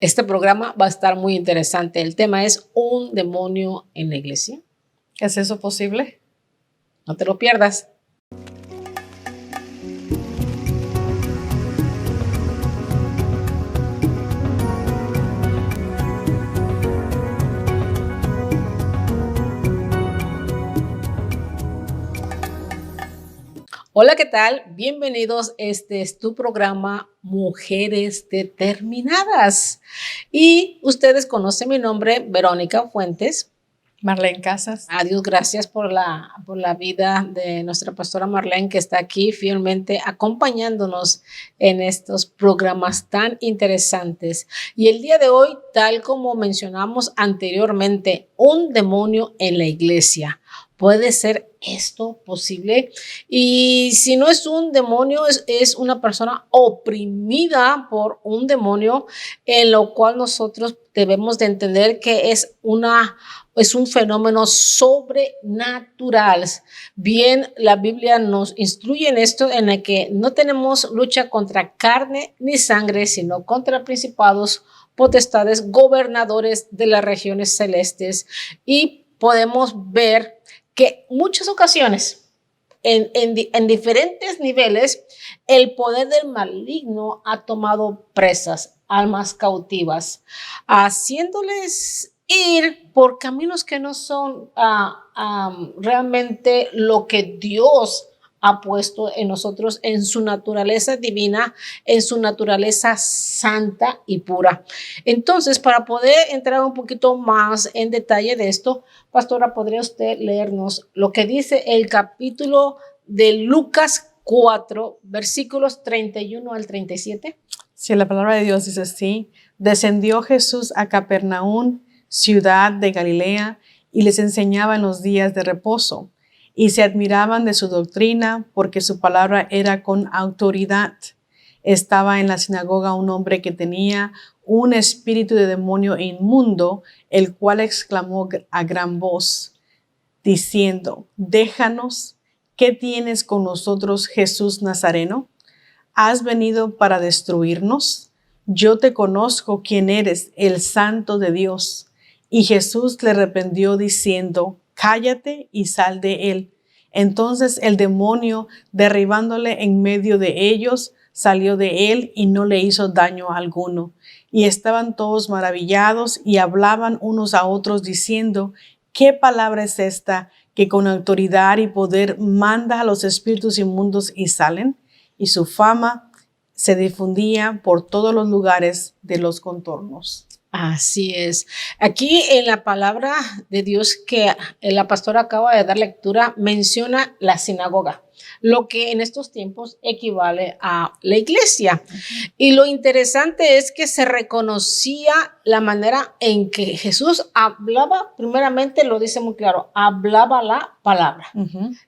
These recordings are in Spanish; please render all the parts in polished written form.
Este programa va a estar muy interesante. El tema es un demonio en la iglesia. ¿Es eso posible? No te lo pierdas. Hola, ¿qué tal? Bienvenidos. Este es tu programa Mujeres Determinadas. Y ustedes conocen mi nombre, Verónica Fuentes. Marlene Casas. Adiós, gracias por la vida de nuestra pastora Marlene, que está aquí fielmente acompañándonos en estos programas tan interesantes. Y el día de hoy, tal como mencionamos anteriormente, un demonio en la iglesia. ¿Puede ser esto posible? Y si no es un demonio, es una persona oprimida por un demonio, en lo cual nosotros debemos de entender que es un fenómeno sobrenatural. Bien, la Biblia nos instruye en esto, en el que no tenemos lucha contra carne ni sangre, sino contra principados, potestades, gobernadores de las regiones celestes. Y podemos ver que muchas ocasiones, en diferentes niveles, el poder del maligno ha tomado presas, almas cautivas, haciéndoles ir por caminos que no son realmente lo que Dios ha puesto en nosotros, en su naturaleza divina, en su naturaleza santa y pura. Entonces, para poder entrar un poquito más en detalle de esto, pastora, ¿podría usted leernos lo que dice el capítulo de Lucas 4, versículos 31 al 37? Sí, la palabra de Dios dice así: descendió Jesús a Capernaum, ciudad de Galilea, y les enseñaba en los días de reposo. Y se admiraban de su doctrina, porque su palabra era con autoridad. Estaba en la sinagoga un hombre que tenía un espíritu de demonio inmundo, el cual exclamó a gran voz, diciendo: déjanos, ¿qué tienes con nosotros, Jesús Nazareno? ¿Has venido para destruirnos? Yo te conozco quién eres, el Santo de Dios. Y Jesús le reprendió diciendo: cállate y sal de él. Entonces el demonio, derribándole en medio de ellos, salió de él y no le hizo daño alguno. Y estaban todos maravillados y hablaban unos a otros diciendo: ¿qué palabra es esta que con autoridad y poder manda a los espíritus inmundos y salen? Y su fama se difundía por todos los lugares de los contornos. Así es. Aquí en la palabra de Dios que la pastora acaba de dar lectura, menciona la sinagoga, lo que en estos tiempos equivale a la iglesia. Y lo interesante es que se reconocía la manera en que Jesús hablaba. Primeramente, lo dice muy claro, hablaba la palabra.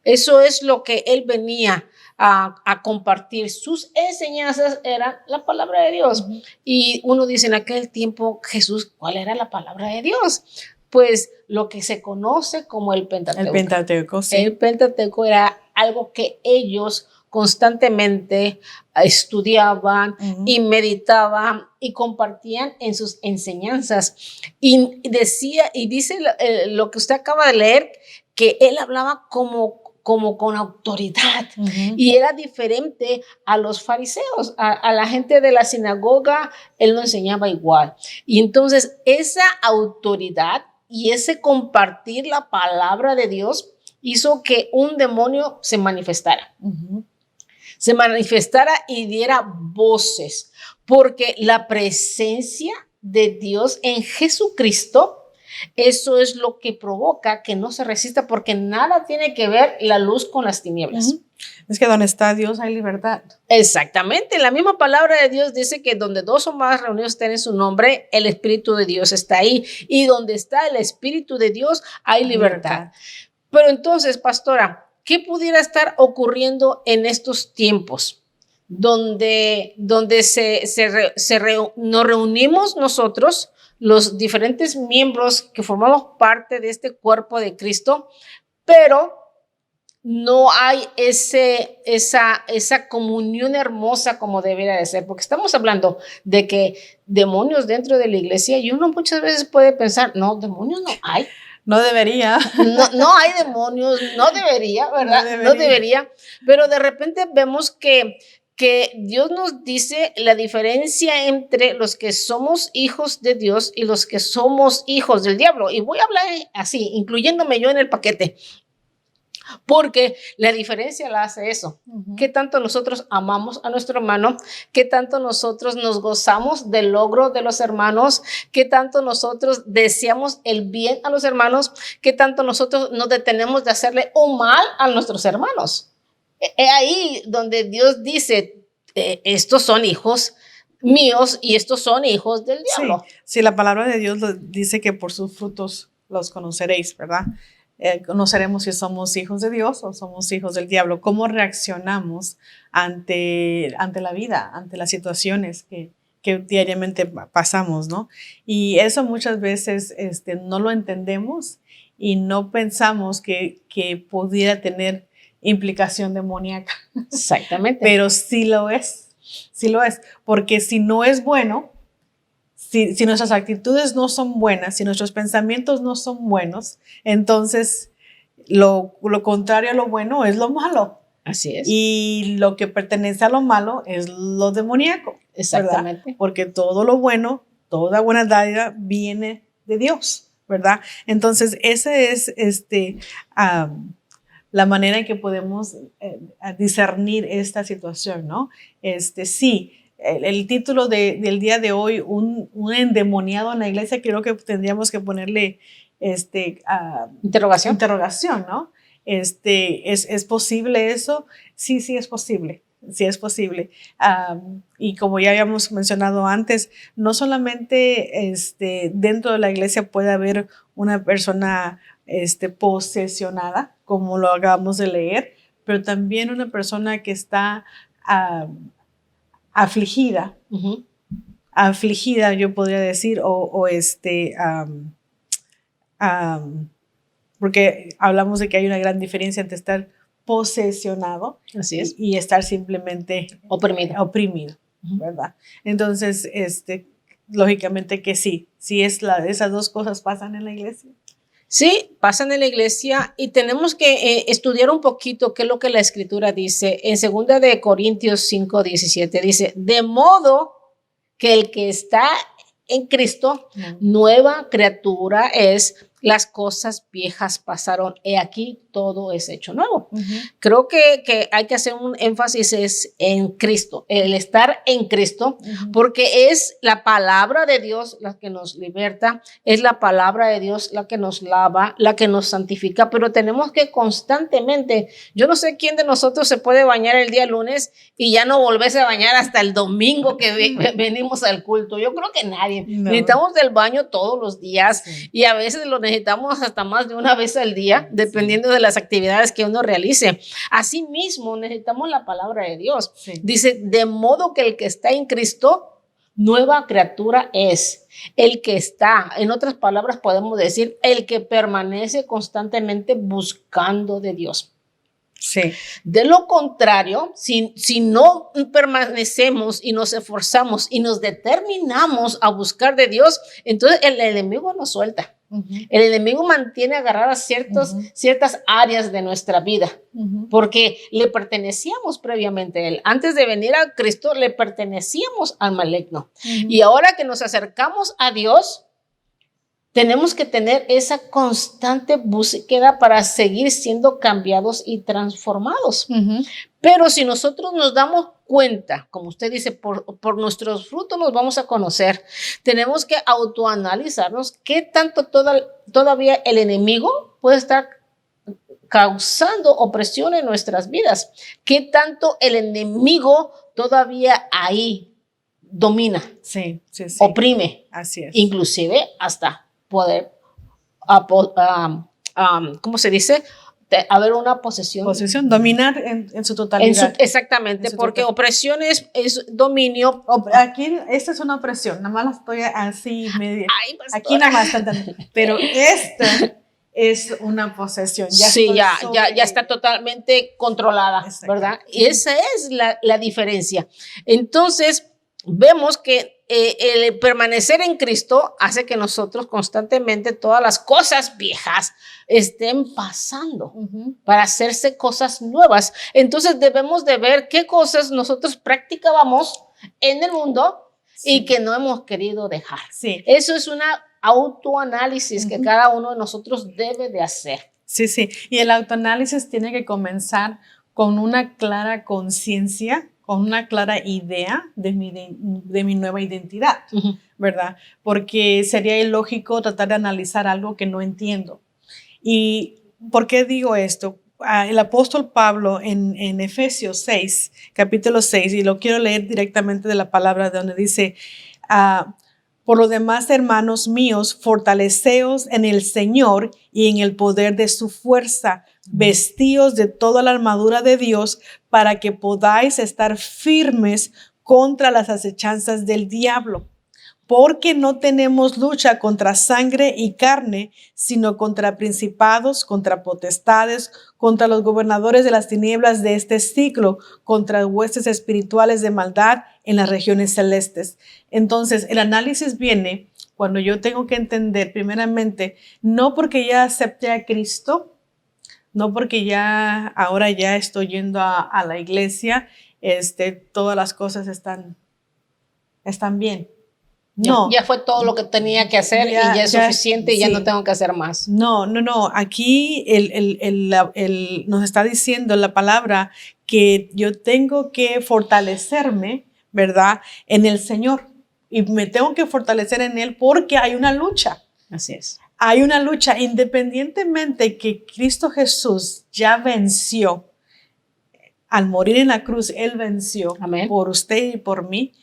Eso es lo que él venía a compartir. Sus enseñanzas eran la palabra de Dios. Y uno dice, en aquel tiempo, Jesús, ¿cuál era la palabra de Dios? Pues lo que se conoce como el Pentateuco. El Pentateuco, sí. El Pentateuco era algo que ellos constantemente estudiaban y meditaban y compartían en sus enseñanzas. Y dice lo que usted acaba de leer, que él hablaba como con autoridad, y era diferente a los fariseos, a la gente de la sinagoga. Él no enseñaba igual. Y entonces esa autoridad y ese compartir la palabra de Dios hizo que un demonio se manifestara. Se manifestara y diera voces, porque la presencia de Dios en Jesucristo, eso es lo que provoca que no se resista, porque nada tiene que ver la luz con las tinieblas. Es que donde está Dios hay libertad. Exactamente. La misma palabra de Dios dice que donde dos o más reunidos estén en su nombre, el Espíritu de Dios está ahí. Y donde está el Espíritu de Dios hay libertad. Pero entonces, pastora, ¿qué pudiera estar ocurriendo en estos tiempos donde nos reunimos nosotros, los diferentes miembros que formamos parte de este cuerpo de Cristo, pero no hay esa comunión hermosa como debería de ser, porque estamos hablando de que demonios dentro de la iglesia y uno muchas veces puede pensar, no, demonios no hay. No debería. No hay demonios, no debería, ¿verdad? No debería, pero de repente vemos que Dios nos dice la diferencia entre los que somos hijos de Dios y los que somos hijos del diablo. Y voy a hablar así, incluyéndome yo en el paquete. Porque la diferencia la hace eso. ¿Qué tanto nosotros amamos a nuestro hermano? ¿Qué tanto nosotros nos gozamos del logro de los hermanos? ¿Qué tanto nosotros deseamos el bien a los hermanos? ¿Qué tanto nosotros nos detenemos de hacerle un mal a nuestros hermanos? Es ahí donde Dios dice, estos son hijos míos y estos son hijos del diablo. Sí, la palabra de Dios dice que por sus frutos los conoceréis, ¿verdad? Conoceremos si somos hijos de Dios o somos hijos del diablo. ¿Cómo reaccionamos ante la vida, ante las situaciones que diariamente pasamos, ¿no? Y eso muchas veces no lo entendemos y no pensamos que pudiera tener implicación demoníaca. Exactamente. Pero sí lo es, porque si no es bueno, si nuestras actitudes no son buenas, si nuestros pensamientos no son buenos, entonces lo contrario a lo bueno es lo malo. Así es. Y lo que pertenece a lo malo es lo demoníaco. Exactamente. ¿Verdad? Porque todo lo bueno, toda buena dádiva viene de Dios, ¿verdad? Entonces, esa es la manera en que podemos discernir esta situación, ¿no? Sí. El título del día de hoy, un endemoniado en la iglesia, creo que tendríamos que ponerle interrogación, ¿no? ¿Es posible eso? Sí, es posible. Sí, es posible. Y como ya habíamos mencionado antes, no solamente dentro de la iglesia puede haber una persona posesionada, como lo acabamos de leer, pero también una persona que está afligida, afligida, yo podría decir, porque hablamos de que hay una gran diferencia entre estar posesionado Así es. y estar simplemente oprimido, ¿verdad? Entonces, lógicamente que sí, esas dos cosas pasan en la iglesia. Sí, pasan en la iglesia y tenemos que estudiar un poquito qué es lo que la escritura dice. En 2 de Corintios 5:17 dice, de modo que el que está en Cristo, nueva criatura es, las cosas viejas pasaron, he aquí todo es hecho nuevo. Creo que hay que hacer un énfasis en Cristo, el estar en Cristo, porque es la palabra de Dios la que nos liberta, es la palabra de Dios la que nos lava, la que nos santifica, pero tenemos que constantemente, yo no sé quién de nosotros se puede bañar el día lunes y ya no volverse a bañar hasta el domingo que venimos al culto. Yo creo que nadie. No. Necesitamos del baño todos los días y a veces lo necesitamos hasta más de una vez al día, dependiendo de las actividades que uno realice. Asimismo, necesitamos la palabra de Dios. Dice, de modo que el que está en Cristo, nueva criatura es. El que está, en otras palabras podemos decir, el que permanece constantemente buscando de Dios. Sí. De lo contrario, si no permanecemos y nos esforzamos y nos determinamos a buscar de Dios, entonces el enemigo nos suelta. El enemigo mantiene agarradas ciertas áreas de nuestra vida, porque le pertenecíamos previamente a él. Antes de venir a Cristo, le pertenecíamos al maligno. Y ahora que nos acercamos a Dios, tenemos que tener esa constante búsqueda para seguir siendo cambiados y transformados. Pero si nosotros nos damos cuenta, como usted dice, por nuestros frutos nos vamos a conocer, tenemos que autoanalizarnos qué tanto todavía el enemigo puede estar causando opresión en nuestras vidas, qué tanto el enemigo todavía ahí domina, oprime, así es. Inclusive hasta poder, ¿cómo se dice? Haber una posesión. Dominar en su totalidad. Exactamente, porque opresión es dominio. Aquí, esta es una opresión, nada más la estoy así medio. Aquí nada más, pero esta es una posesión. Sí, ya está totalmente controlada, ¿verdad? Y esa es la diferencia. Entonces, vemos que el permanecer en Cristo hace que nosotros constantemente todas las cosas viejas estén pasando para hacerse cosas nuevas. Entonces, debemos de ver qué cosas nosotros practicábamos en el mundo y que no hemos querido dejar. Sí. Eso es una autoanálisis que cada uno de nosotros debe de hacer. Sí, sí. Y el autoanálisis tiene que comenzar con una clara conciencia, con una clara idea de mi nueva identidad, ¿verdad? Porque sería ilógico tratar de analizar algo que no entiendo. ¿Y por qué digo esto? El apóstol Pablo en Efesios 6, capítulo 6, y lo quiero leer directamente de la palabra, de donde dice, por lo demás, hermanos míos, fortaleceos en el Señor y en el poder de su fuerza, vestíos de toda la armadura de Dios para que podáis estar firmes contra las acechanzas del diablo. Porque no tenemos lucha contra sangre y carne, sino contra principados, contra potestades, contra los gobernadores de las tinieblas de este siglo, contra huestes espirituales de maldad en las regiones celestes. Entonces, el análisis viene cuando yo tengo que entender, primeramente, no porque ya acepté a Cristo, no porque ahora ya estoy yendo a la iglesia, todas las cosas están bien. No. Ya fue todo lo que tenía que hacer y ya es suficiente y ya no tengo que hacer más. No. Aquí nos está diciendo la palabra que yo tengo que fortalecerme, ¿verdad? En el Señor. Y me tengo que fortalecer en Él porque hay una lucha. Así es. Hay una lucha, independientemente que Cristo Jesús ya venció. Al morir en la cruz, Él venció. Amén. Por usted y por mí.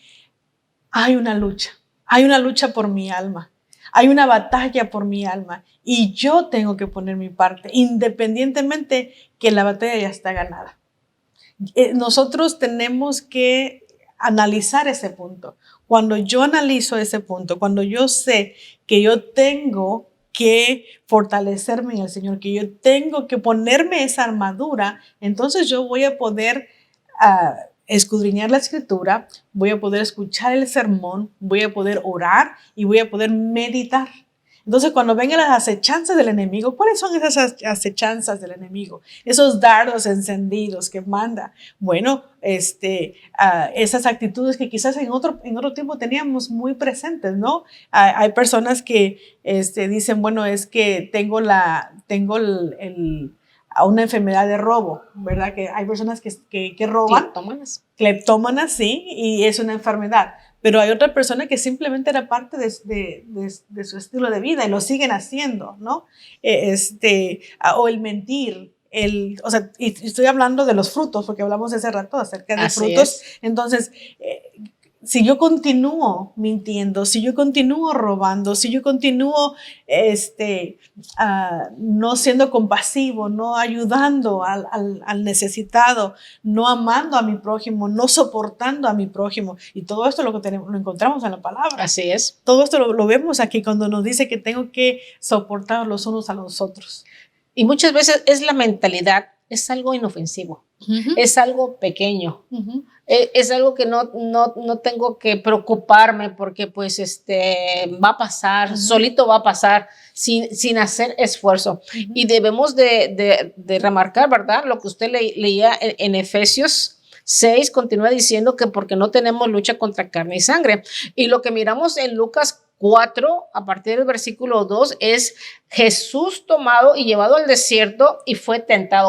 Hay una lucha. Hay una lucha por mi alma. Hay una batalla por mi alma. Y yo tengo que poner mi parte, independientemente que la batalla ya está ganada. Nosotros tenemos que analizar ese punto. Cuando yo analizo ese punto, cuando yo sé que yo tengo que fortalecerme en el Señor, que yo tengo que ponerme esa armadura, entonces yo voy a poder escudriñar la escritura, voy a poder escuchar el sermón, voy a poder orar y voy a poder meditar. Entonces, cuando vengan las acechanzas del enemigo, ¿cuáles son esas acechanzas del enemigo? Esos dardos encendidos que manda. Bueno, esas actitudes que quizás en otro tiempo teníamos muy presentes, ¿no? Hay personas que dicen, bueno, es que tengo a una enfermedad de robo, ¿verdad? Que hay personas que roban. Cleptómanas, sí, y es una enfermedad. Pero hay otra persona que simplemente era parte de su estilo de vida y lo siguen haciendo, ¿no? O el mentir. Y estoy hablando de los frutos, porque hablamos hace rato acerca de frutos. Entonces, si yo continúo mintiendo, si yo continúo robando, si yo continúo no siendo compasivo, no ayudando al necesitado, no amando a mi prójimo, no soportando a mi prójimo, y todo esto lo encontramos en la palabra. Así es. Todo esto lo vemos aquí cuando nos dice que tengo que soportar los unos a los otros. Y muchas veces es la mentalidad, es algo inofensivo, es algo pequeño. Es algo que no tengo que preocuparme porque pues va a pasar, solito va a pasar sin hacer esfuerzo. Y debemos de remarcar, ¿verdad? Lo que usted leía en Efesios 6, continúa diciendo que porque no tenemos lucha contra carne y sangre. Y lo que miramos en Lucas 4, a partir del versículo 2, es Jesús tomado y llevado al desierto y fue tentado.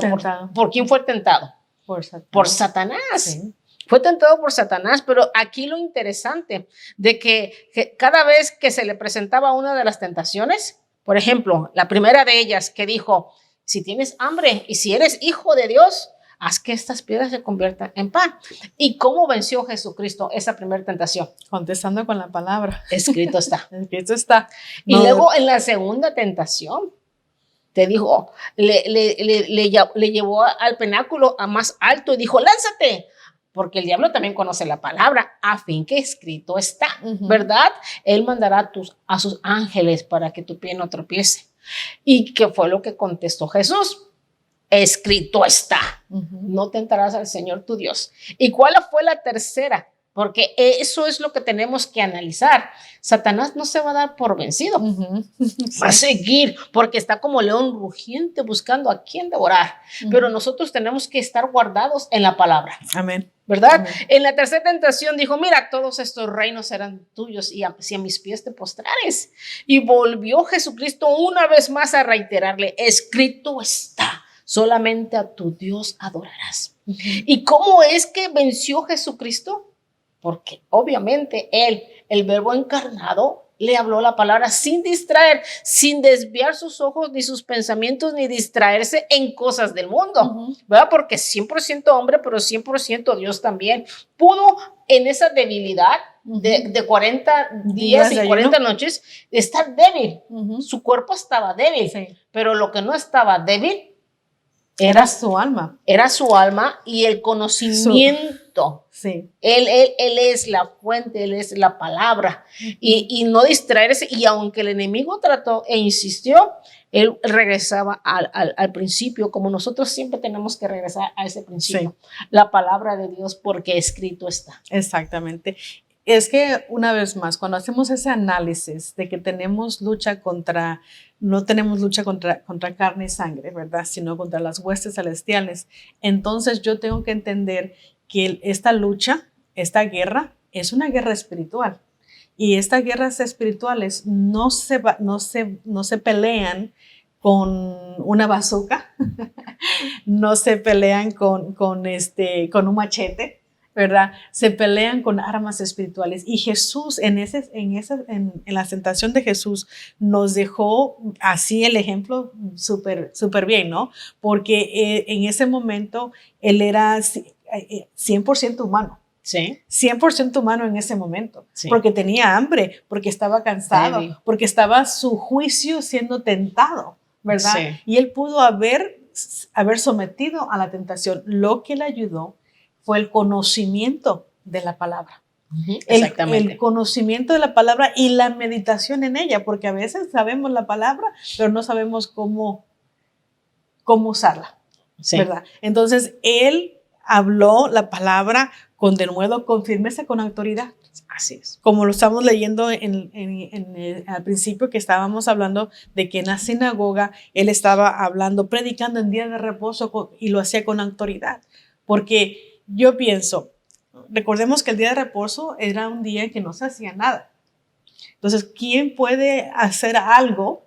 ¿Por quién fue tentado? Por Satanás. Sí. Fue tentado por Satanás, pero aquí lo interesante de que cada vez que se le presentaba una de las tentaciones, por ejemplo, la primera de ellas que dijo, si tienes hambre y si eres hijo de Dios, haz que estas piedras se conviertan en pan. ¿Y cómo venció Jesucristo esa primera tentación? Contestando con la palabra. Escrito está. Escrito está. Y luego en la segunda tentación, te dijo, le llevó al penáculo a más alto y dijo, lánzate, porque el diablo también conoce la palabra, a fin que escrito está, ¿verdad? Él mandará a sus ángeles para que tu pie no tropiece. ¿Y qué fue lo que contestó Jesús? Escrito está, no tentarás al Señor tu Dios. ¿Y cuál fue la tercera? Porque eso es lo que tenemos que analizar. Satanás no se va a dar por vencido. Va a seguir, porque está como león rugiente buscando a quien devorar. Pero nosotros tenemos que estar guardados en la palabra. Amén. ¿Verdad? Amén. En la tercera tentación dijo, mira, todos estos reinos serán tuyos y si a mis pies te postrares. Y volvió Jesucristo una vez más a reiterarle, escrito está, solamente a tu Dios adorarás. ¿Y cómo es que venció Jesucristo? Porque obviamente él, el verbo encarnado, le habló la palabra sin distraer, sin desviar sus ojos ni sus pensamientos, ni distraerse en cosas del mundo, ¿verdad? Porque 100% hombre, pero 100% Dios también. Pudo en esa debilidad de 40 días y 40 noches estar débil. Su cuerpo estaba débil, pero lo que no estaba débil era su alma. Era su alma y el conocimiento. Sí. Él es la fuente, Él es la palabra. Y no distraerse. Y aunque el enemigo trató e insistió, Él regresaba al principio, como nosotros siempre tenemos que regresar a ese principio. Sí. La palabra de Dios, porque escrito está. Exactamente. Es que una vez más, cuando hacemos ese análisis de que tenemos lucha no tenemos lucha contra carne y sangre, ¿verdad? Sino contra las huestes celestiales. Entonces yo tengo que entender que esta lucha, esta guerra, es una guerra espiritual. Y estas guerras espirituales no se pelean con una bazooka, no se pelean con un machete, ¿verdad? Se pelean con armas espirituales. Y Jesús, en la tentación de Jesús, nos dejó así el ejemplo súper bien, ¿no? Porque en ese momento Él era 100% humano. Sí. 100% humano en ese momento. Sí. Porque tenía hambre, porque estaba cansado, sí. porque estaba su juicio siendo tentado, ¿verdad? Sí. Y Él pudo haber sometido a la tentación. Lo que le ayudó fue el conocimiento de la palabra. Exactamente. El conocimiento de la palabra y la meditación en ella, porque a veces sabemos la palabra, pero no sabemos cómo usarla, sí. ¿Verdad? Entonces, Él habló la palabra con denuedo, con firmeza, con autoridad. Así es. Como lo estamos leyendo al principio, que estábamos hablando de que en la sinagoga Él estaba hablando, predicando en día de reposo y lo hacía con autoridad. Porque yo pienso, recordemos que el día de reposo era un día en que no se hacía nada. Entonces, ¿quién puede hacer algo,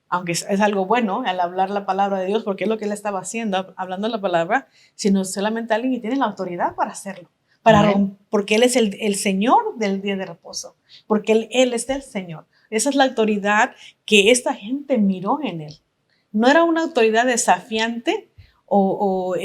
aunque es algo bueno al hablar la palabra de Dios, porque es lo que Él estaba haciendo, hablando la palabra, sino solamente alguien que tiene la autoridad para hacerlo? Porque Él es el Señor del día de reposo, porque Él es el Señor. Esa es la autoridad que esta gente miró en Él. No era una autoridad desafiante no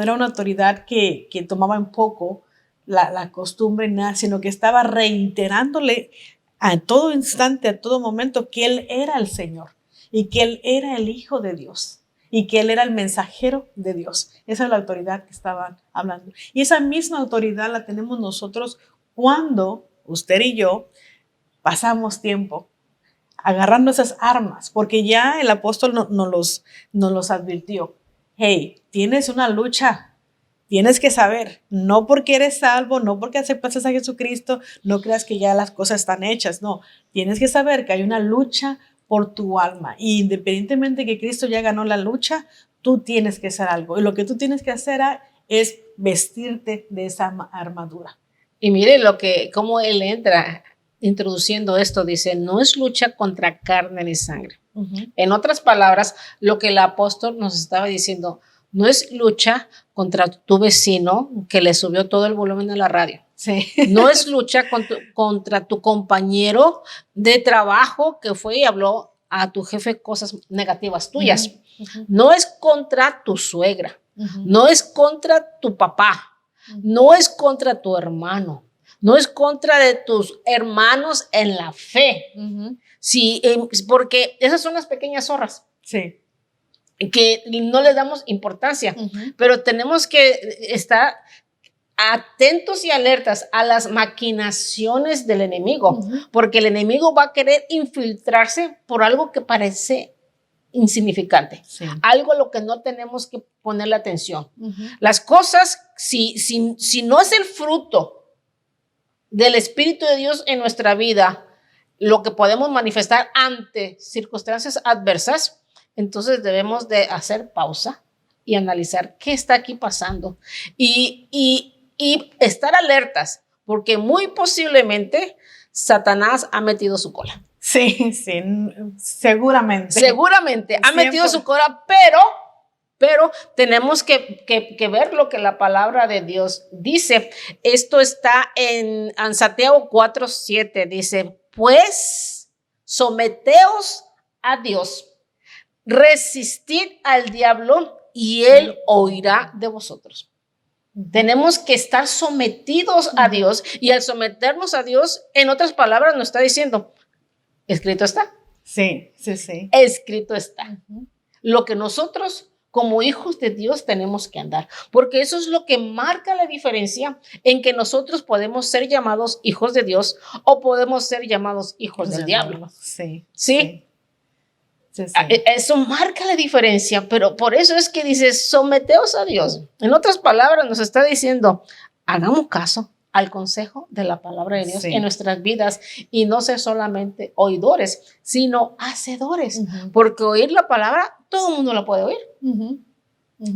era una autoridad que tomaba en poco la costumbre, nada, sino que estaba reiterándole a todo instante, a todo momento, que Él era el Señor y que Él era el Hijo de Dios y que Él era el mensajero de Dios. Esa es la autoridad que estaban hablando. Y esa misma autoridad la tenemos nosotros cuando usted y yo pasamos tiempo agarrando esas armas, porque ya el apóstol nos los advirtió. Hey, tienes una lucha, tienes que saber, no porque eres salvo, no porque aceptas a Jesucristo, no creas que ya las cosas están hechas, no, tienes que saber que hay una lucha por tu alma, y independientemente de que Cristo ya ganó la lucha, tú tienes que hacer algo, y lo que tú tienes que hacer es vestirte de esa armadura. Y mire cómo Él entra introduciendo esto, dice, no es lucha contra carne ni sangre. En otras palabras, lo que el apóstol nos estaba diciendo, no es lucha contra tu vecino que le subió todo el volumen de la radio. Sí. No es lucha contra tu compañero de trabajo que fue y habló a tu jefe cosas negativas tuyas. No es contra tu suegra. No es contra tu papá. No es contra tu hermano. No es contra de tus hermanos en la fe. Sí, porque esas son las pequeñas zorras. Sí. Que no les damos importancia. Pero tenemos que estar atentos y alertas a las maquinaciones del enemigo, porque el enemigo va a querer infiltrarse por algo que parece insignificante, algo a lo que no tenemos que ponerle atención. Las cosas, si no es el fruto del Espíritu de Dios en nuestra vida, lo que podemos manifestar ante circunstancias adversas, entonces debemos de hacer pausa y analizar qué está aquí pasando y estar alertas, porque muy posiblemente Satanás ha metido su cola. Sí, seguramente. Seguramente ha metido su cola, pero tenemos que ver lo que la palabra de Dios dice. Esto está en Santiago 4:7, dice, pues someteos a Dios, resistid al diablo y él huirá de vosotros. Tenemos que estar sometidos a Dios, y al someternos a Dios, en otras palabras, nos está diciendo, escrito está. Sí. Escrito está. Lo que nosotros como hijos de Dios tenemos que andar, porque eso es lo que marca la diferencia en que nosotros podemos ser llamados hijos de Dios o podemos ser llamados hijos del diablo. Sí. Eso marca la diferencia, pero por eso es que dice, someteos a Dios. En otras palabras, nos está diciendo, hagamos caso al consejo de la palabra de Dios en nuestras vidas, y no ser solamente oidores, sino hacedores, porque oír la palabra, todo el mundo la puede oír.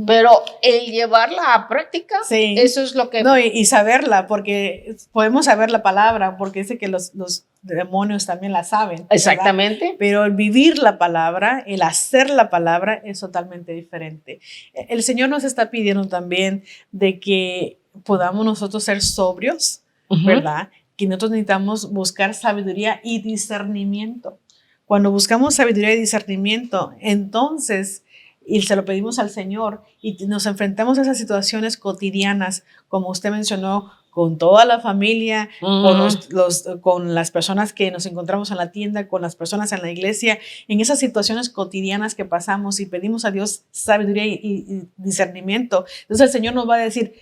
Pero el llevarla a práctica, eso es lo que... No, y saberla, porque podemos saber la palabra, porque dice que los demonios también la saben. Exactamente. ¿Verdad? Pero el vivir la palabra, el hacer la palabra es totalmente diferente. El Señor nos está pidiendo también de que podamos nosotros ser sobrios, ¿verdad? Que nosotros necesitamos buscar sabiduría y discernimiento. Cuando buscamos sabiduría y discernimiento, entonces, y se lo pedimos al Señor, y nos enfrentamos a esas situaciones cotidianas, como usted mencionó, con toda la familia, con las personas que nos encontramos en la tienda, con las personas en la iglesia, en esas situaciones cotidianas que pasamos, y pedimos a Dios sabiduría y discernimiento. Entonces el Señor nos va a decir,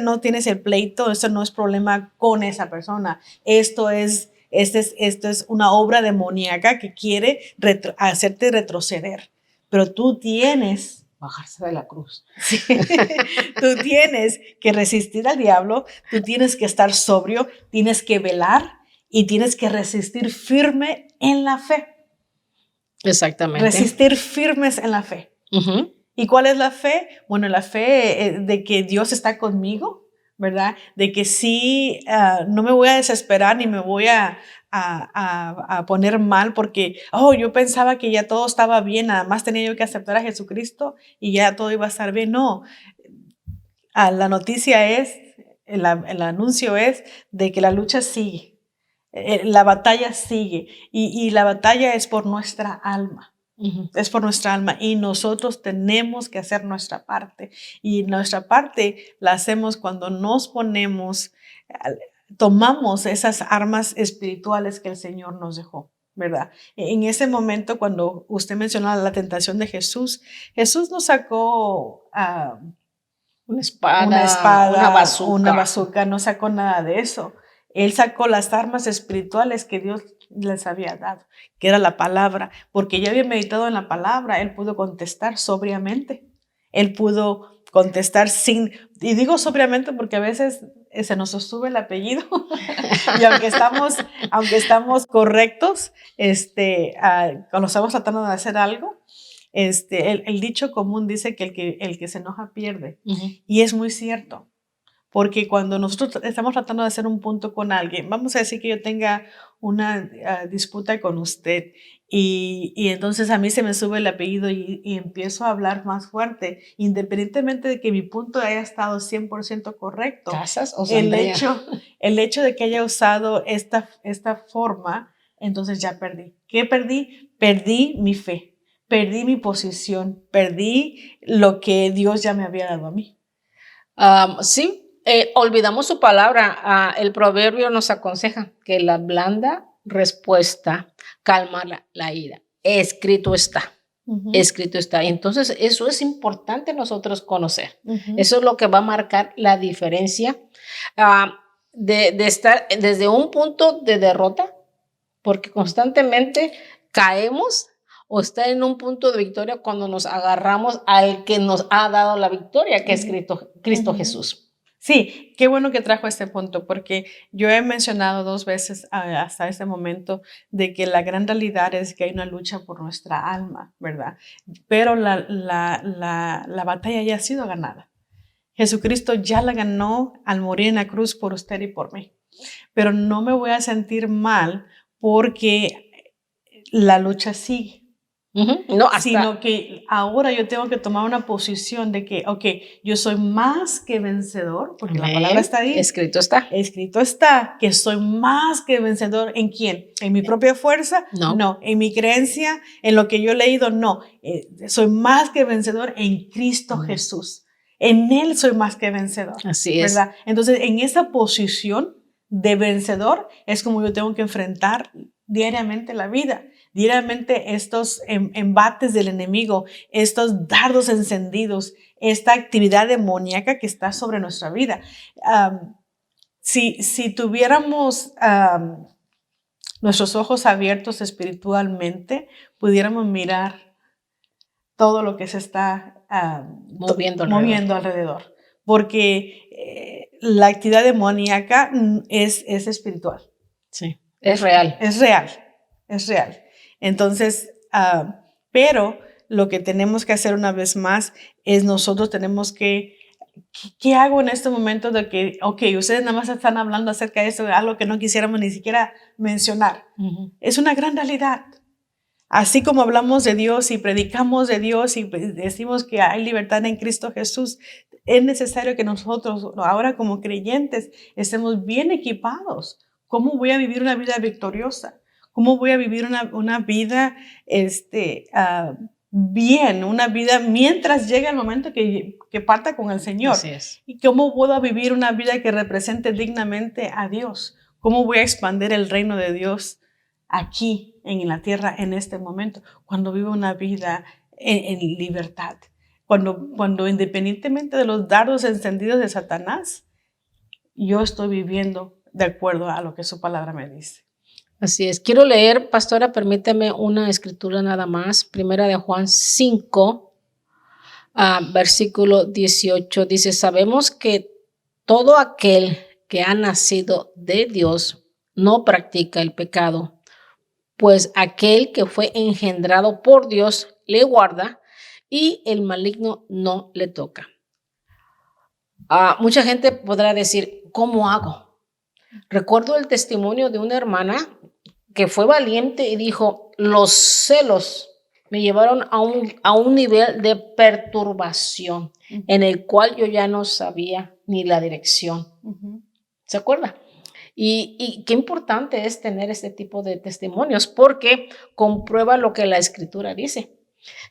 no tienes el pleito, esto no es problema con esa persona, esto es una obra demoníaca que quiere hacerte retroceder, pero tú tienes bajarse de la cruz. Sí. Tú tienes que resistir al diablo, tú tienes que estar sobrio, tienes que velar y tienes que resistir firme en la fe. Exactamente. Resistir firmes en la fe. ¿Y cuál es la fe? Bueno, la fe de que Dios está conmigo, ¿verdad? De que sí, no me voy a desesperar ni me voy a poner mal porque, yo pensaba que ya todo estaba bien, nada más tenía yo que aceptar a Jesucristo y ya todo iba a estar bien. No, la noticia es, el anuncio es de que la lucha sigue, la batalla sigue, y la batalla es por nuestra alma. Es por nuestra alma, y nosotros tenemos que hacer nuestra parte, y nuestra parte la hacemos cuando nos ponemos, tomamos esas armas espirituales que el Señor nos dejó, ¿verdad? En ese momento, cuando usted mencionó la tentación de Jesús nos sacó una espada, una bazuca, no sacó nada de eso. Él sacó las armas espirituales que Dios les había dado, que era la palabra, porque ya había meditado en la palabra. Él pudo contestar sobriamente. Él pudo contestar y digo sobriamente porque a veces se nos sube el apellido y aunque estamos correctos, cuando estamos tratando de hacer algo, el dicho común dice que el que se enoja pierde. Y es muy cierto. Porque cuando nosotros estamos tratando de hacer un punto con alguien, vamos a decir que yo tenga una disputa con usted y entonces a mí se me sube el apellido y empiezo a hablar más fuerte, independientemente de que mi punto haya estado 100% correcto. ¿Casas o el hecho de que haya usado esta forma, entonces ya perdí. ¿Qué perdí? Perdí mi fe, perdí mi posición, perdí lo que Dios ya me había dado a mí. Sí. Olvidamos su palabra. El proverbio nos aconseja que la blanda respuesta calma la ira. Escrito está. escrito está. Entonces, eso es importante nosotros conocer. Ujú. Eso es lo que va a marcar la diferencia de estar desde un punto de derrota, porque constantemente caemos, o estar en un punto de victoria cuando nos agarramos al que nos ha dado la victoria, que es Cristo Jesús. Sí, qué bueno que trajo este punto, porque yo he mencionado 2 veces hasta este momento de que la gran realidad es que hay una lucha por nuestra alma, ¿verdad? Pero la batalla ya ha sido ganada. Jesucristo ya la ganó al morir en la cruz por usted y por mí. Pero no me voy a sentir mal porque la lucha sigue. No, Sino que ahora yo tengo que tomar una posición de que, ok, yo soy más que vencedor, porque la palabra está ahí. Escrito está. Escrito está que soy más que vencedor. ¿En quién? ¿En mi propia fuerza? No. ¿En mi creencia? ¿En lo que yo he leído? No. Soy más que vencedor en Cristo Jesús. En Él soy más que vencedor. Así es. ¿Verdad? Entonces, en esa posición de vencedor es como yo tengo que enfrentar diariamente la vida. Diariamente estos embates del enemigo, estos dardos encendidos, esta actividad demoníaca que está sobre nuestra vida. Si tuviéramos nuestros ojos abiertos espiritualmente, pudiéramos mirar todo lo que se está moviendo alrededor. Porque la actividad demoníaca es espiritual. Sí, es real. Es real, es real. Entonces, pero lo que tenemos que hacer una vez más es nosotros tenemos que, ¿qué hago en este momento de que, ok, ustedes nada más están hablando acerca de eso, algo que no quisiéramos ni siquiera mencionar? Es una gran realidad. Así como hablamos de Dios y predicamos de Dios y decimos que hay libertad en Cristo Jesús, es necesario que nosotros ahora como creyentes estemos bien equipados. ¿Cómo voy a vivir una vida victoriosa? ¿Cómo voy a vivir una vida bien, una vida mientras llega el momento que parta con el Señor? Así es. ¿Y cómo puedo vivir una vida que represente dignamente a Dios? ¿Cómo voy a expandir el reino de Dios aquí en la tierra en este momento? Cuando vivo una vida en libertad. Cuando independientemente de los dardos encendidos de Satanás, yo estoy viviendo de acuerdo a lo que su palabra me dice. Así es. Quiero leer, pastora, permítame una escritura nada más. Primera de Juan 5, versículo 18. Dice, sabemos que todo aquel que ha nacido de Dios no practica el pecado, pues aquel que fue engendrado por Dios le guarda y el maligno no le toca. Mucha gente podrá decir, ¿cómo hago? Recuerdo el testimonio de una hermana que fue valiente y dijo, los celos me llevaron a un nivel de perturbación en el cual yo ya no sabía ni la dirección. ¿Se acuerda? Y qué importante es tener este tipo de testimonios porque comprueba lo que la Escritura dice,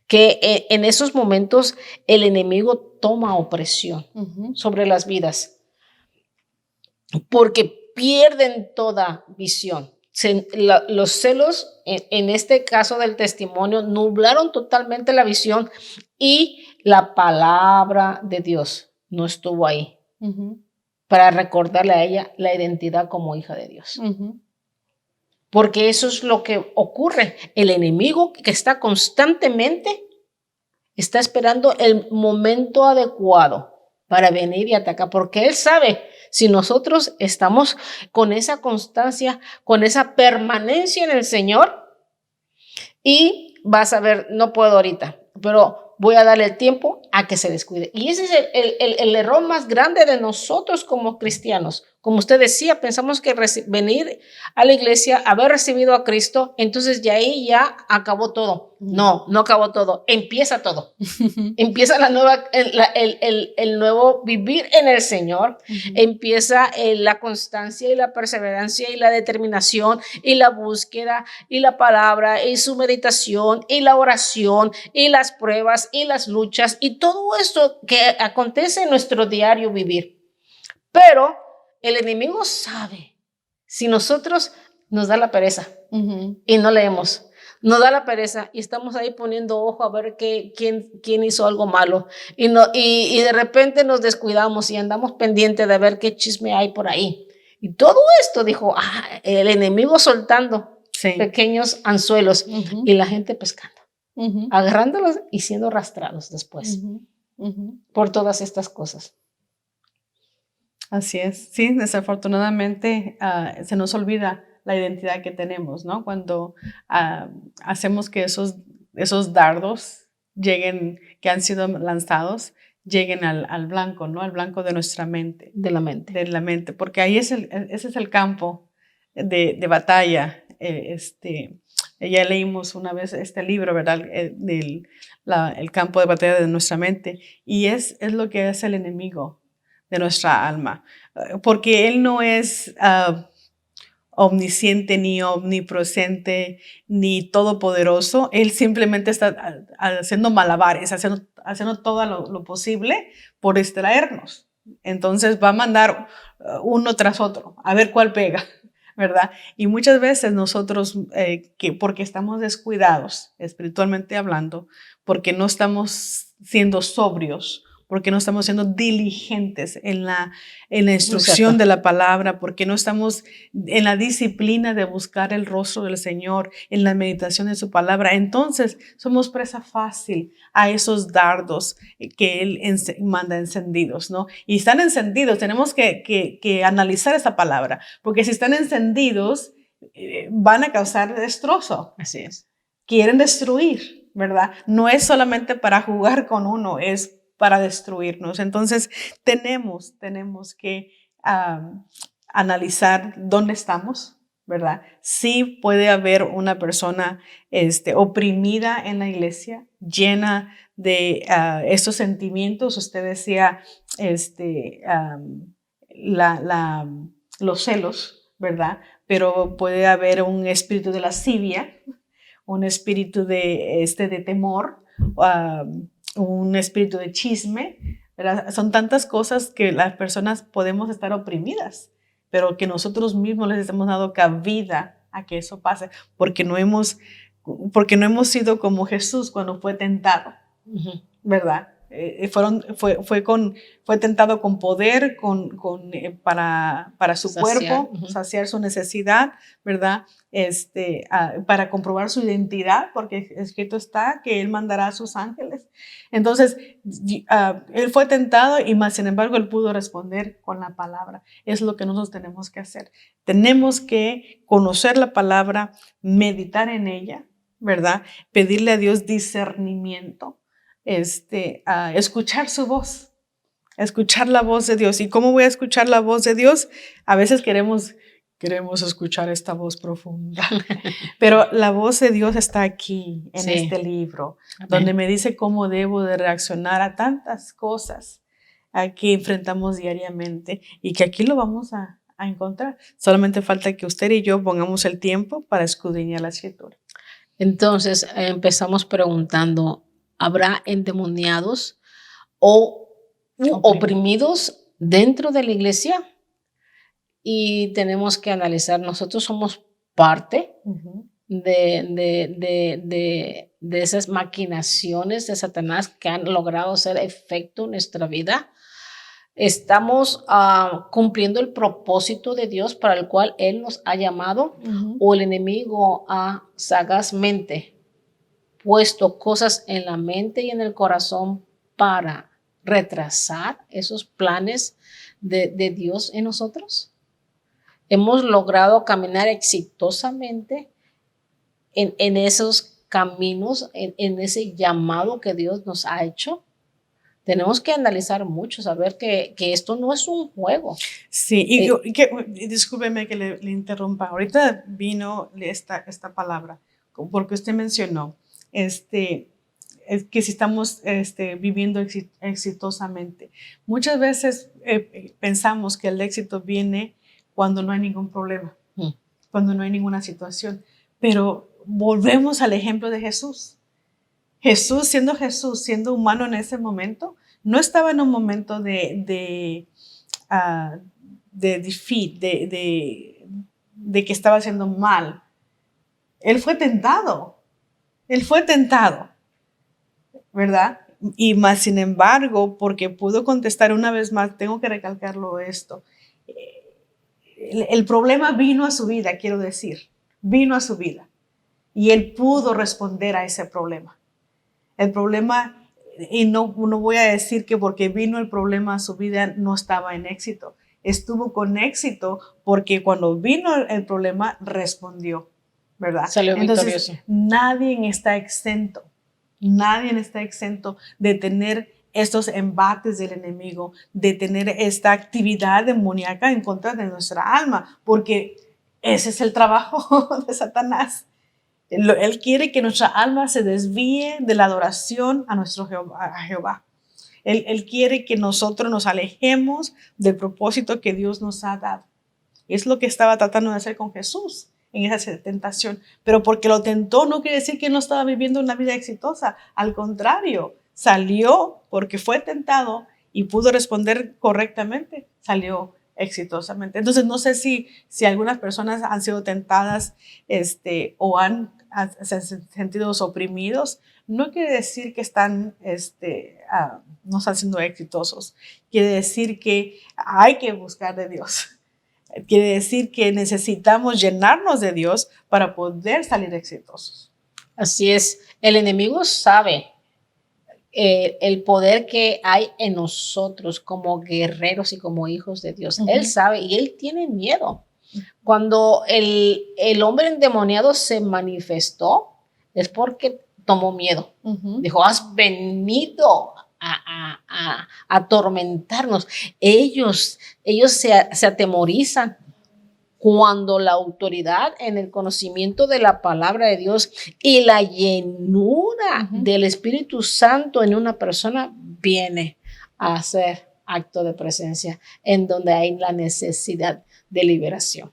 que en esos momentos el enemigo toma opresión sobre las vidas porque pierden toda visión. Los celos, en este caso del testimonio, nublaron totalmente la visión y la palabra de Dios no estuvo ahí para recordarle a ella la identidad como hija de Dios. Porque eso es lo que ocurre. El enemigo que está constantemente está esperando el momento adecuado para venir y atacar, porque él sabe si nosotros estamos con esa constancia, con esa permanencia en el Señor, y vas a ver, no puedo ahorita, pero voy a darle el tiempo a que se descuide. Y ese es el error más grande de nosotros como cristianos. Como usted decía, pensamos que venir a la iglesia, haber recibido a Cristo, entonces ya ahí ya acabó todo. No, no acabó todo. Empieza todo. Empieza el nuevo vivir en el Señor. Empieza la constancia y la perseverancia y la determinación y la búsqueda y la palabra y su meditación y la oración y las pruebas y las luchas y todo esto que acontece en nuestro diario vivir. Pero el enemigo sabe si nosotros nos da la pereza y no leemos, nos da la pereza y estamos ahí poniendo ojo a ver quién hizo algo malo. Y de repente nos descuidamos y andamos pendientes de ver qué chisme hay por ahí. Y todo esto, dijo, el enemigo soltando pequeños anzuelos y la gente pescando, agarrándolos y siendo arrastrados después por todas estas cosas. Así es. Sí, desafortunadamente se nos olvida la identidad que tenemos, ¿no? Cuando hacemos que esos dardos lleguen, que han sido lanzados, lleguen al blanco, ¿no? Al blanco de nuestra mente. De la mente. De la mente, porque ahí ese es el campo de batalla. Ya leímos una vez este libro, ¿verdad? El campo de batalla de nuestra mente. Y es lo que hace el enemigo de nuestra alma, porque él no es omnisciente, ni omnipresente, ni todopoderoso. Él simplemente está haciendo malabares, haciendo todo lo posible por distraernos. Entonces va a mandar uno tras otro, a ver cuál pega, ¿verdad? Y muchas veces nosotros, porque estamos descuidados, espiritualmente hablando, porque no estamos siendo sobrios, porque no estamos siendo diligentes en la instrucción de la palabra, porque no estamos en la disciplina de buscar el rostro del Señor, en la meditación de su palabra. Entonces somos presa fácil a esos dardos que Él manda encendidos, ¿no? Y están encendidos, tenemos que analizar esta palabra, porque si están encendidos, van a causar destrozo. Así es. Quieren destruir, ¿verdad? No es solamente para jugar con uno, es para destruirnos. Entonces tenemos que analizar dónde estamos, ¿verdad? Sí puede haber una persona oprimida en la iglesia, llena de estos sentimientos. Usted decía los celos, ¿verdad? Pero puede haber un espíritu de lascivia, un espíritu de temor, un espíritu de chisme, ¿verdad? Son tantas cosas que las personas podemos estar oprimidas, pero que nosotros mismos les hemos dado cabida a que eso pase, porque no hemos sido como Jesús cuando fue tentado, ¿verdad? Fue tentado con poder, para su cuerpo, saciar su necesidad, ¿verdad? Para comprobar su identidad, porque escrito está que Él mandará a sus ángeles. Entonces, Él fue tentado y más, sin embargo, Él pudo responder con la palabra. Es lo que nosotros tenemos que hacer. Tenemos que conocer la palabra, meditar en ella, ¿verdad? Pedirle a Dios discernimiento. Escuchar su voz, escuchar la voz de Dios. ¿Y cómo voy a escuchar la voz de Dios? A veces queremos escuchar esta voz profunda, pero la voz de Dios está aquí en este libro, donde me dice cómo debo de reaccionar a tantas cosas que enfrentamos diariamente y que aquí lo vamos a encontrar. Solamente falta que usted y yo pongamos el tiempo para escudriñar la escritura. Entonces empezamos preguntando, ¿habrá endemoniados o oprimidos dentro de la iglesia? Y tenemos que analizar, nosotros somos parte de esas maquinaciones de Satanás que han logrado hacer efecto en nuestra vida. ¿Estamos cumpliendo el propósito de Dios para el cual Él nos ha llamado? ¿O el enemigo ha sagazmente puesto cosas en la mente y en el corazón para retrasar esos planes de Dios en nosotros? ¿Hemos logrado caminar exitosamente en esos caminos, en ese llamado que Dios nos ha hecho? Tenemos que analizar mucho, saber que esto no es un juego. Sí, discúlpeme que le interrumpa. Ahorita vino esta palabra, porque usted mencionó es que si estamos viviendo exitosamente. Muchas veces pensamos que el éxito viene cuando no hay ningún problema, cuando no hay ninguna situación, pero volvemos al ejemplo de Jesús. Jesús, siendo humano en ese momento, no estaba en un momento de defeat, de que estaba haciendo mal. Él fue tentado, Él fue tentado, ¿verdad? Y más sin embargo, porque pudo contestar una vez más, tengo que recalcarlo esto, el problema vino a su vida, quiero decir, vino a su vida. Y él pudo responder a ese problema. El problema, y no voy a decir que porque vino el problema a su vida no estaba en éxito. Estuvo con éxito porque cuando vino el problema respondió, ¿verdad? Salió Entonces, victorioso. nadie está exento de tener estos embates del enemigo, de tener esta actividad demoníaca en contra de nuestra alma, porque ese es el trabajo de Satanás. Él quiere que nuestra alma se desvíe de la adoración a nuestro Jehová. Él quiere que nosotros nos alejemos del propósito que Dios nos ha dado. Es lo que estaba tratando de hacer con Jesús en esa tentación. Pero porque lo tentó no quiere decir que no estaba viviendo una vida exitosa. Al contrario, salió porque fue tentado y pudo responder correctamente, salió exitosamente. Entonces no sé si algunas personas han sido tentadas o se han sentido oprimidos. No quiere decir que están no están siendo exitosos. Quiere decir que hay que buscar de Dios. Quiere decir que necesitamos llenarnos de Dios para poder salir exitosos. Así es, el enemigo sabe el poder que hay en nosotros como guerreros y como hijos de Dios. Él sabe y él tiene miedo. Cuando el hombre endemoniado se manifestó, es porque tomó miedo. Dijo, has venido a atormentarnos. Ellos se atemorizan cuando la autoridad en el conocimiento de la palabra de Dios y la llenura del Espíritu Santo en una persona viene a hacer acto de presencia en donde hay la necesidad de liberación.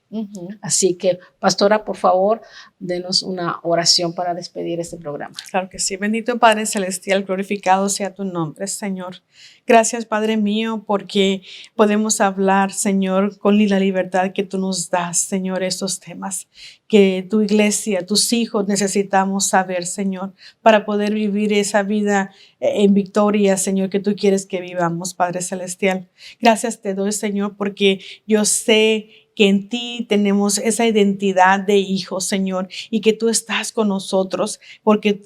Así que, pastora, por favor, denos una oración para despedir este programa. Claro que sí. Bendito Padre Celestial, glorificado sea tu nombre, Señor. Gracias, Padre mío, porque podemos hablar, Señor, con la libertad que tú nos das, Señor, estos temas que tu iglesia, tus hijos necesitamos saber, Señor, para poder vivir esa vida en victoria, Señor, que tú quieres que vivamos, Padre Celestial. Gracias te doy, Señor, porque yo sé que en ti tenemos esa identidad de hijos, Señor, y que tú estás con nosotros, porque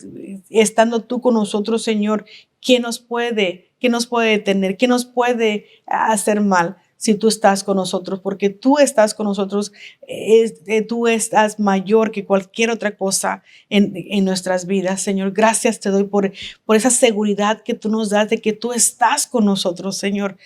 estando tú con nosotros, Señor, ¿quién nos puede detener? ¿Quién nos puede hacer mal? Si tú estás con nosotros, porque tú estás con nosotros, tú estás mayor que cualquier otra cosa en nuestras vidas, Señor. Gracias te doy por esa seguridad que tú nos das de que tú estás con nosotros, Señor.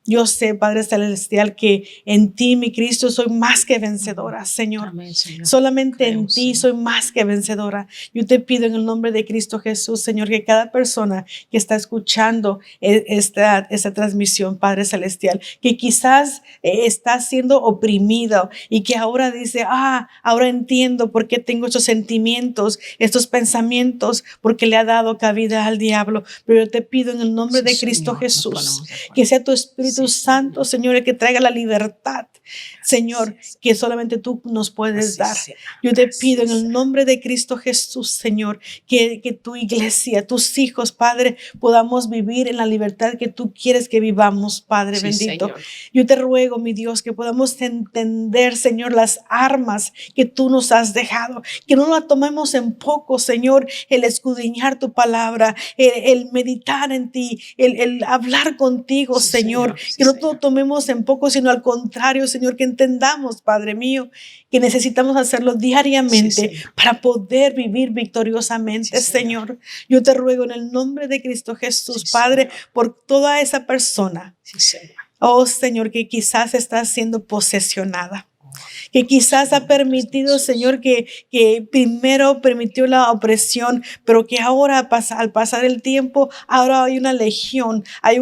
Yo sé, Padre Celestial, que en ti, mi Cristo, soy más que vencedora, Señor. Amén, Señor. Solamente Creemos, en ti Señor. soy más que vencedora. Yo te pido en el nombre de Cristo Jesús, Señor, que cada persona que está escuchando esta transmisión, Padre Celestial, que quizás está siendo oprimido y que ahora dice, ahora entiendo por qué tengo estos sentimientos, estos pensamientos, porque le ha dado cabida al diablo. Pero yo te pido en el nombre de Cristo Señor, Jesús, que sea tu Espíritu Santo, Señor, el que traiga la libertad, Señor, que solamente tú nos puedes dar. Yo te pido en el nombre de Cristo Jesús, Señor, que tu iglesia, tus hijos, Padre, podamos vivir en la libertad que tú quieres que vivamos, Padre bendito. Señor. Yo te ruego, mi Dios, que podamos entender, Señor, las armas que tú nos has dejado, que no la tomemos en poco, Señor, el escudriñar tu palabra, el meditar en ti, el hablar contigo, Señor, que no lo tomemos en poco, sino al contrario, Señor, que entendamos, Padre mío, que necesitamos hacerlo diariamente para poder vivir victoriosamente, Señor. Yo te ruego en el nombre de Cristo Jesús, Padre, por toda esa persona, oh Señor, que quizás está siendo posesionada, que quizás ha permitido, Señor, que primero permitió la opresión, pero que ahora al pasar el tiempo, ahora hay una legión, hay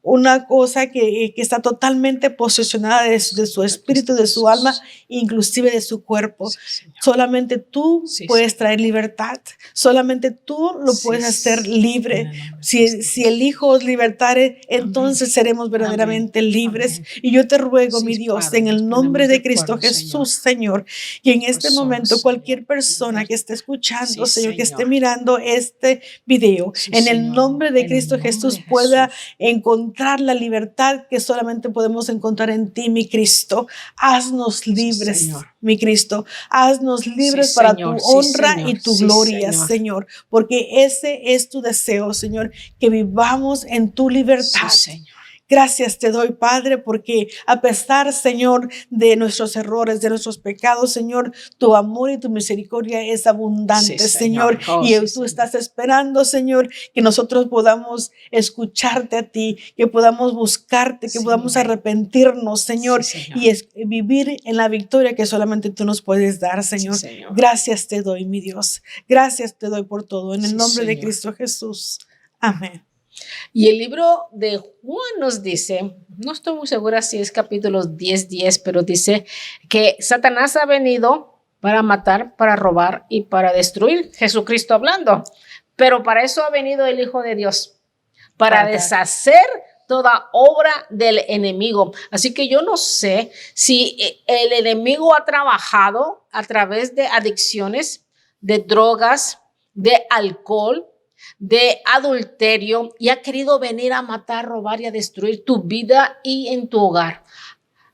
una cosa que está totalmente posesionada de su espíritu, de su alma, inclusive de su cuerpo. Sí, Señor. Solamente tú Sí, puedes Señor. traer libertad. Solamente tú lo Sí, puedes hacer en libre. el nombre de Si Cristo el Hijo os libertare, entonces seremos Jesús. Amén. verdaderamente libres. Amén. Y yo te ruego, Sí, mi Dios, Padre, en nos el nombre ponemos de de Cristo acuerdo, Señor. Jesús, Señor, que en este Personas, momento Señor, cualquier persona líder. que esté escuchando, Sí, Señor, que esté Señor. mirando este video, Sí, en el Señor. nombre de En Cristo el nombre Jesús de pueda Jesús. encontrar la libertad que solamente podemos encontrar en ti, mi Cristo. Haznos Sí, libres, Señor. mi Cristo. Haznos Sí, libres para tu Señor. Sí, honra Señor. y tu Sí, gloria, Señor. Señor, porque ese es tu deseo, Señor, que vivamos en tu Sí, libertad. Señor. Gracias te doy, Padre, porque a pesar, Señor, de nuestros errores, de nuestros pecados, Señor, tu amor y tu misericordia es Sí, abundante, Señor. Señor. Oh, Y sí, tú Señor. estás esperando, Señor, que nosotros podamos escucharte a ti, que podamos buscarte, que Sí, podamos arrepentirnos, sí, Señor, Señor. y vivir en la victoria que solamente tú nos puedes dar, Sí, Señor. Señor. Gracias te doy, mi Dios. Gracias te doy por todo. En el Sí, nombre de Señor. Cristo Jesús. Amén. Y el libro de Juan nos dice, no estoy muy segura si es capítulos 10, pero dice que Satanás ha venido para matar, para robar y para destruir. Jesucristo hablando. Pero para eso ha venido el Hijo de Dios, para deshacer toda obra del enemigo. Así que yo no sé si el enemigo ha trabajado a través de adicciones, de drogas, de alcohol, de adulterio y ha querido venir a matar, robar y a destruir tu vida y en tu hogar.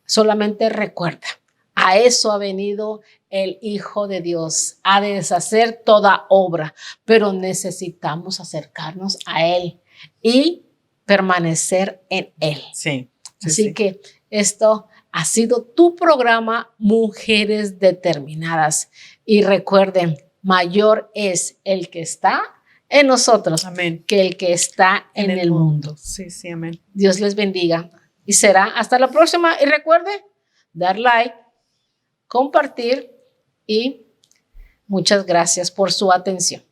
Solamente recuerda, a eso ha venido el Hijo de Dios, a deshacer toda obra, pero necesitamos acercarnos a Él y permanecer en Él. Sí. Así que esto ha sido tu programa Mujeres Determinadas. Y recuerden, mayor es el que está en nosotros, Amén, que el que está en el mundo. Sí, sí, amén. Dios les bendiga y será hasta la próxima. Y recuerde dar like, compartir y muchas gracias por su atención.